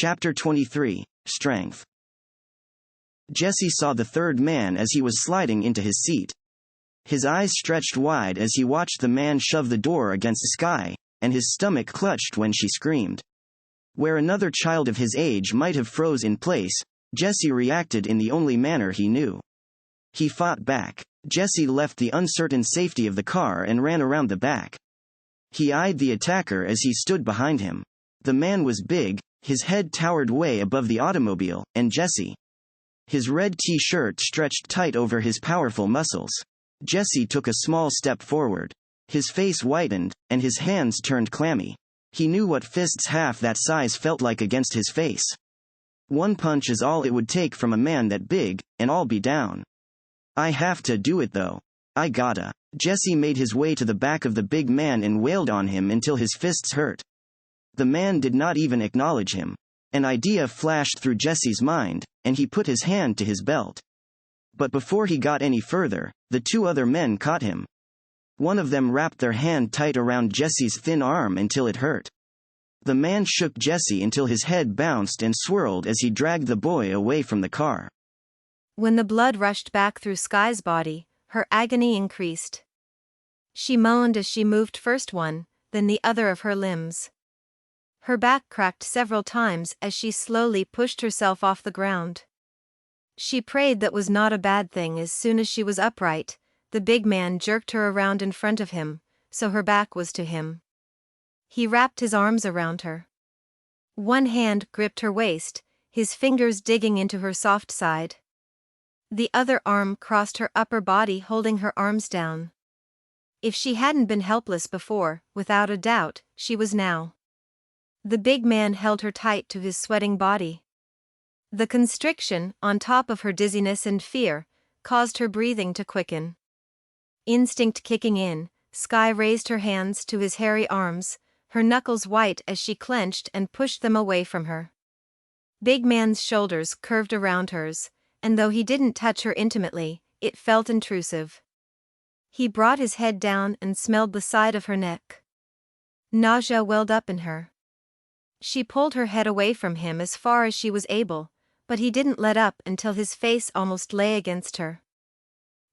Chapter 23, Strength. Jesse saw the third man as he was sliding into his seat. His eyes stretched wide as he watched the man shove the door against Sky, and his stomach clutched when she screamed. Where another child of his age might have froze in place, Jesse reacted in the only manner he knew. He fought back. Jesse left the uncertain safety of the car and ran around the back. He eyed the attacker as he stood behind him. The man was big, his head towered way above the automobile, and Jesse. His red t-shirt stretched tight over his powerful muscles. Jesse took a small step forward. His face whitened, and his hands turned clammy. He knew what fists half that size felt like against his face. One punch is all it would take from a man that big, and I'll be down. I have to do it though. I gotta. Jesse made his way to the back of the big man and wailed on him until his fists hurt. The man did not even acknowledge him. An idea flashed through Jesse's mind, and he put his hand to his belt. But before he got any further, the two other men caught him. One of them wrapped their hand tight around Jesse's thin arm until it hurt. The man shook Jesse until his head bounced and swirled as he dragged the boy away from the car. When the blood rushed back through Sky's body, her agony increased. She moaned as she moved first one, then the other of her limbs. Her back cracked several times as she slowly pushed herself off the ground. She prayed that was not a bad thing. As soon as she was upright, the big man jerked her around in front of him, so her back was to him. He wrapped his arms around her. One hand gripped her waist, his fingers digging into her soft side. The other arm crossed her upper body, holding her arms down. If she hadn't been helpless before, without a doubt, she was now. The big man held her tight to his sweating body. The constriction, on top of her dizziness and fear, caused her breathing to quicken. Instinct kicking in, Sky raised her hands to his hairy arms, her knuckles white as she clenched and pushed them away from her. Big man's shoulders curved around hers, and though he didn't touch her intimately, it felt intrusive. He brought his head down and smelled the side of her neck. Nausea welled up in her. She pulled her head away from him as far as she was able, but he didn't let up until his face almost lay against her.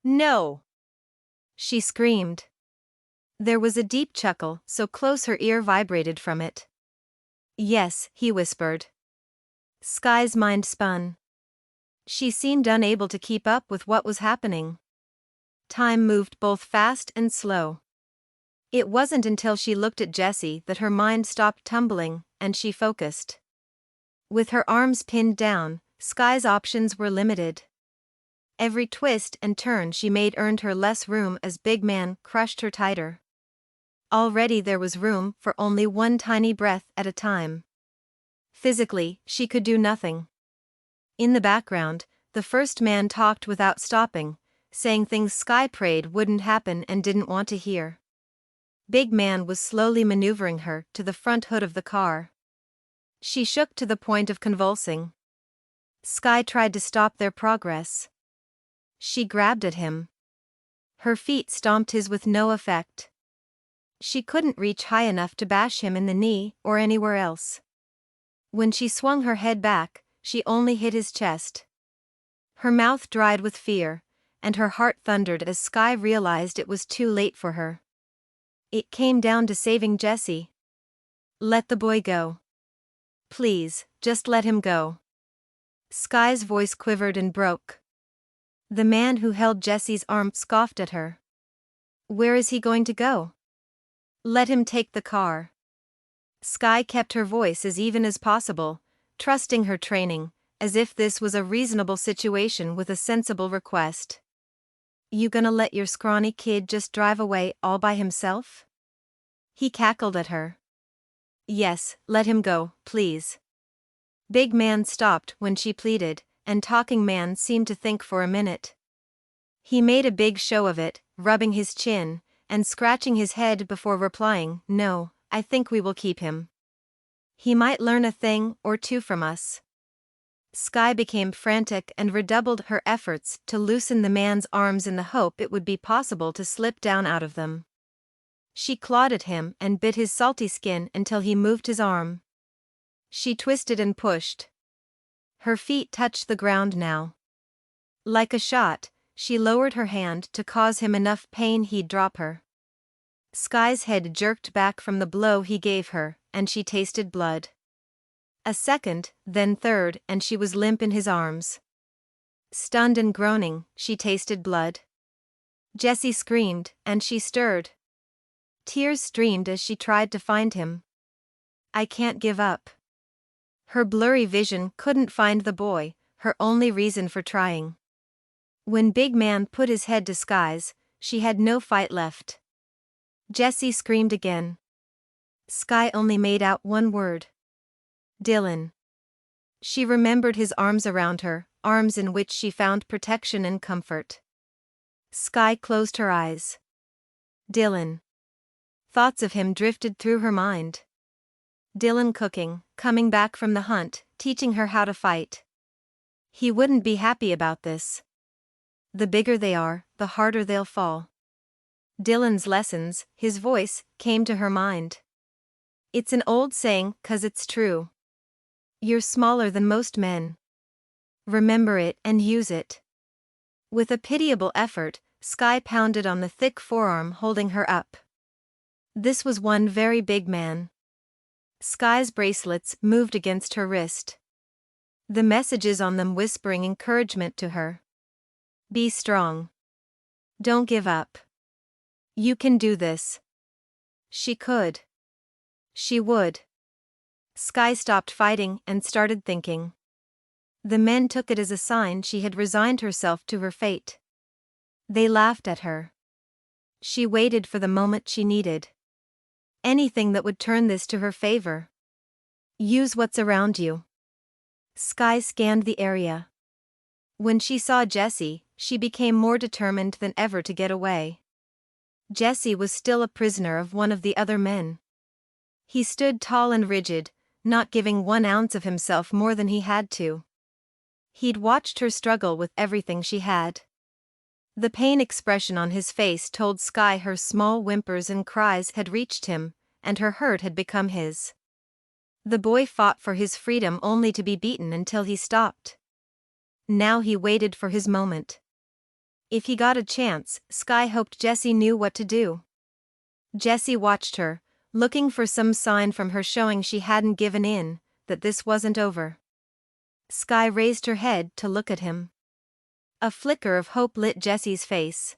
"No!" she screamed. There was a deep chuckle, so close her ear vibrated from it. "Yes," he whispered. Sky's mind spun. She seemed unable to keep up with what was happening. Time moved both fast and slow. It wasn't until she looked at Jesse that her mind stopped tumbling, and she focused. With her arms pinned down, Sky's options were limited. Every twist and turn she made earned her less room as big man crushed her tighter. Already there was room for only one tiny breath at a time. Physically, she could do nothing. In the background, the first man talked without stopping, saying things Sky prayed wouldn't happen and didn't want to hear. Big man was slowly maneuvering her to the front hood of the car. She shook to the point of convulsing. Sky tried to stop their progress. She grabbed at him. Her feet stomped his with no effect. She couldn't reach high enough to bash him in the knee or anywhere else. When she swung her head back, she only hit his chest. Her mouth dried with fear, and her heart thundered as Sky realized it was too late for her. It came down to saving Jesse. "Let the boy go. Please, just let him go." Sky's voice quivered and broke. The man who held Jesse's arm scoffed at her. "Where is he going to go? Let him take the car." Sky kept her voice as even as possible, trusting her training, as if this was a reasonable situation with a sensible request. "You gonna let your scrawny kid just drive away all by himself?" He cackled at her. "Yes, let him go, please." Big man stopped when she pleaded, and talking man seemed to think for a minute. He made a big show of it, rubbing his chin, and scratching his head before replying, "No, I think we will keep him. He might learn a thing or two from us." Sky became frantic and redoubled her efforts to loosen the man's arms in the hope it would be possible to slip down out of them. She clawed at him and bit his salty skin until he moved his arm. She twisted and pushed. Her feet touched the ground now. Like a shot, she lowered her hand to cause him enough pain he'd drop her. Sky's head jerked back from the blow he gave her, and she tasted blood. A second, then third, and she was limp in his arms. Stunned and groaning, she tasted blood. Jessie screamed, and she stirred. Tears streamed as she tried to find him. I can't give up. Her blurry vision couldn't find the boy, her only reason for trying. When Big Man put his head to Sky's, she had no fight left. Jessie screamed again. Sky only made out one word. Dylan. She remembered his arms around her, arms in which she found protection and comfort. Sky closed her eyes. Dylan. Thoughts of him drifted through her mind. Dylan cooking, coming back from the hunt, teaching her how to fight. He wouldn't be happy about this. The bigger they are, the harder they'll fall. Dylan's lessons, his voice, came to her mind. It's an old saying, 'cause it's true. You're smaller than most men. Remember it and use it. With a pitiable effort, Sky pounded on the thick forearm holding her up. This was one very big man. Sky's bracelets moved against her wrist. The messages on them whispering encouragement to her. Be strong. Don't give up. You can do this. She could. She would. Sky stopped fighting and started thinking. The men took it as a sign she had resigned herself to her fate. They laughed at her. She waited for the moment she needed. Anything that would turn this to her favor. Use what's around you. Sky scanned the area. When she saw Jessie, she became more determined than ever to get away. Jessie was still a prisoner of one of the other men. He stood tall and rigid, not giving 1 ounce of himself more than he had to. He'd watched her struggle with everything she had. The pain expression on his face told Sky her small whimpers and cries had reached him, and her hurt had become his. The boy fought for his freedom only to be beaten until he stopped. Now he waited for his moment. If he got a chance, Sky hoped Jessie knew what to do. Jessie watched her, looking for some sign from her showing she hadn't given in, that this wasn't over. Sky raised her head to look at him. A flicker of hope lit Jessie's face.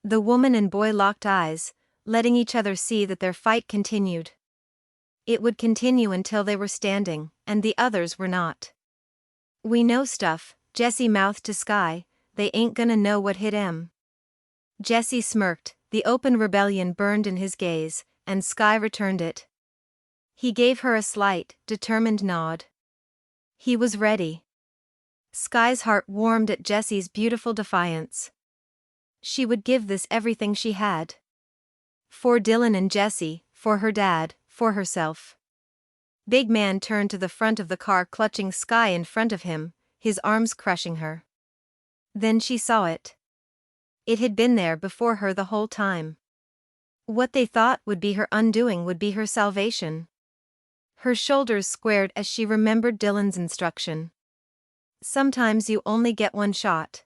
The woman and boy locked eyes, letting each other see that their fight continued. It would continue until they were standing, and the others were not. We know stuff, Jessie mouthed to Sky, they ain't gonna know what hit 'em. Jessie smirked, the open rebellion burned in his gaze, and Sky returned it. He gave her a slight, determined nod. He was ready. Sky's heart warmed at Jessie's beautiful defiance. She would give this everything she had. For Dylan and Jessie, for her dad, for herself. Big Man turned to the front of the car, clutching Sky in front of him, his arms crushing her. Then she saw it. It had been there before her the whole time. What they thought would be her undoing would be her salvation. Her shoulders squared as she remembered Dylan's instruction. Sometimes you only get one shot.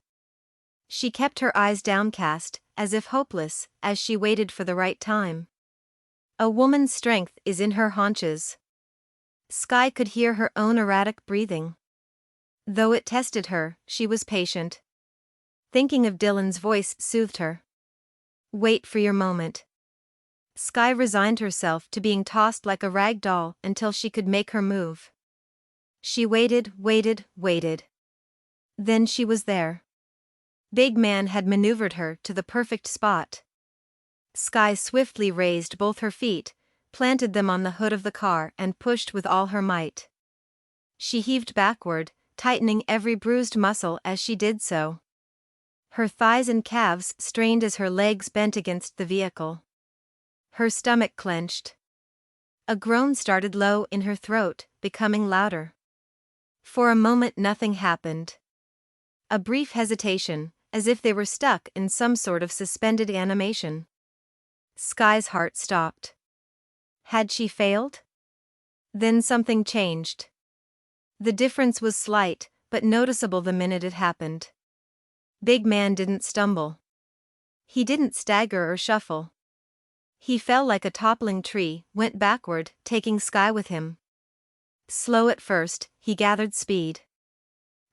She kept her eyes downcast, as if hopeless, as she waited for the right time. A woman's strength is in her haunches. Sky could hear her own erratic breathing. Though it tested her, she was patient. Thinking of Dylan's voice soothed her. Wait for your moment. Sky resigned herself to being tossed like a rag doll until she could make her move. She waited. Then she was there. Big Man had maneuvered her to the perfect spot. Sky swiftly raised both her feet, planted them on the hood of the car and pushed with all her might. She heaved backward, tightening every bruised muscle as she did so. Her thighs and calves strained as her legs bent against the vehicle. Her stomach clenched. A groan started low in her throat, becoming louder. For a moment nothing happened. A brief hesitation, as if they were stuck in some sort of suspended animation. Sky's heart stopped. Had she failed? Then something changed. The difference was slight, but noticeable the minute it happened. Big Man didn't stumble. He didn't stagger or shuffle. He fell like a toppling tree, went backward, taking Sky with him. Slow at first, he gathered speed.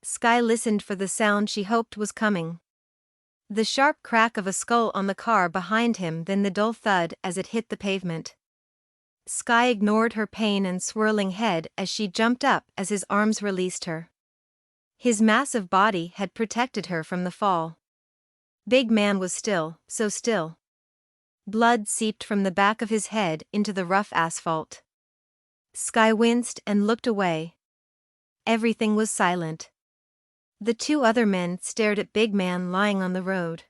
Sky listened for the sound she hoped was coming. The sharp crack of a skull on the car behind him, then the dull thud as it hit the pavement. Sky ignored her pain and swirling head as she jumped up as his arms released her. His massive body had protected her from the fall. Big Man was still, so still. Blood seeped from the back of his head into the rough asphalt. Sky winced and looked away. Everything was silent. The two other men stared at Big Man lying on the road.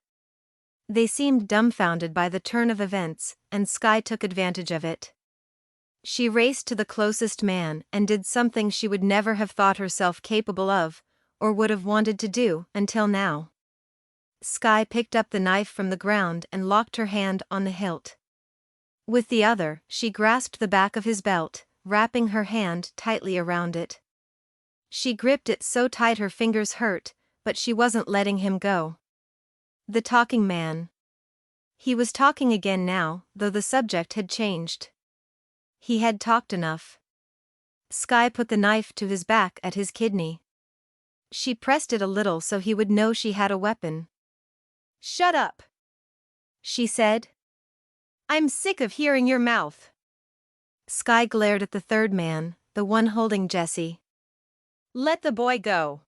They seemed dumbfounded by the turn of events, and Sky took advantage of it. She raced to the closest man and did something she would never have thought herself capable of, or would have wanted to do, until now. Sky picked up the knife from the ground and locked her hand on the hilt. With the other, she grasped the back of his belt, wrapping her hand tightly around it. She gripped it so tight her fingers hurt, but she wasn't letting him go. The talking man. He was talking again now, though the subject had changed. He had talked enough. Sky put the knife to his back at his kidney. She pressed it a little so he would know she had a weapon. "Shut up," she said. "I'm sick of hearing your mouth." Sky glared at the third man, the one holding Jesse. "Let the boy go."